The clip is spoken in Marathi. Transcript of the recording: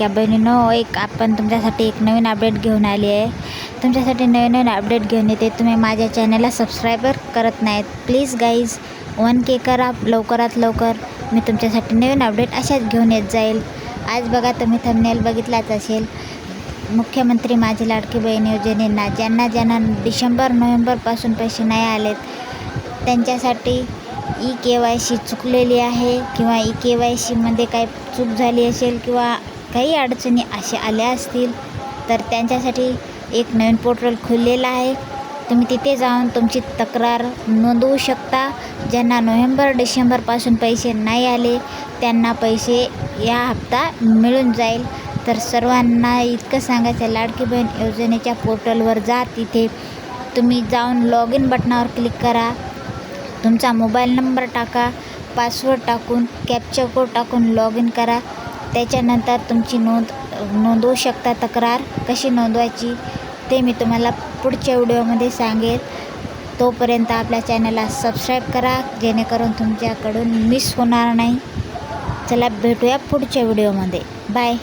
लाडक्या बहिणींनो, आपण तुमच्यासाठी एक नवीन अपडेट घेऊन आली आहे. तुमच्यासाठी नवीन अपडेट घेऊन येते. तुम्ही माझ्या चॅनलला सबस्क्राईबर करत नाहीत, प्लीज गाईज 1K करा लवकरात लवकर. मी तुमच्यासाठी नवीन अपडेट अशाच घेऊन येत जाईल. आज बघा, तुम्ही थंबनेल बघितलाच असेल. मुख्यमंत्री माझी लाडकी बहीण योजनेंना ज्यांना डिसेंबर-नोव्हेंबरपासून पैसे नाही आलेत, त्यांच्यासाठी KYC चुकलेली आहे किंवा KYCमध्ये काही चूक झाली असेल किंवा काही अडचणी अशा आल्या असतील, तर त्यांच्यासाठी एक नवीन पोर्टल खुललेला आहे. तुम्ही तिथे जाऊन तुमची तक्रार नोंदवू शकता. ज्यांना नोव्हेंबर-डिसेंबरपासून पैसे नाही आले, त्यांना पैसे या हप्ता मिळून जाईल. तर सर्वांना इतकं सांगायचं, लाडकी बहीण योजनेच्या पोर्टलवर जा. तिथे तुम्ही जाऊन लॉग इन बटनावर क्लिक करा. तुमचा मोबाईल नंबर टाका, पासवर्ड टाकून कॅप्चा कोड टाकून लॉग इन करा. त्याच्यानंतर तुमची नोंदवू शकता. तक्रार कशी नोंदवायची ते मी तुम्हाला पुढच्या व्हिडिओमध्ये सांगेल. तोपर्यंत आपल्या चॅनलला सबस्क्राईब करा, जेणेकरून तुमच्याकडून मिस होणार नाही. चला भेटूया पुढच्या व्हिडिओमध्ये. बाय.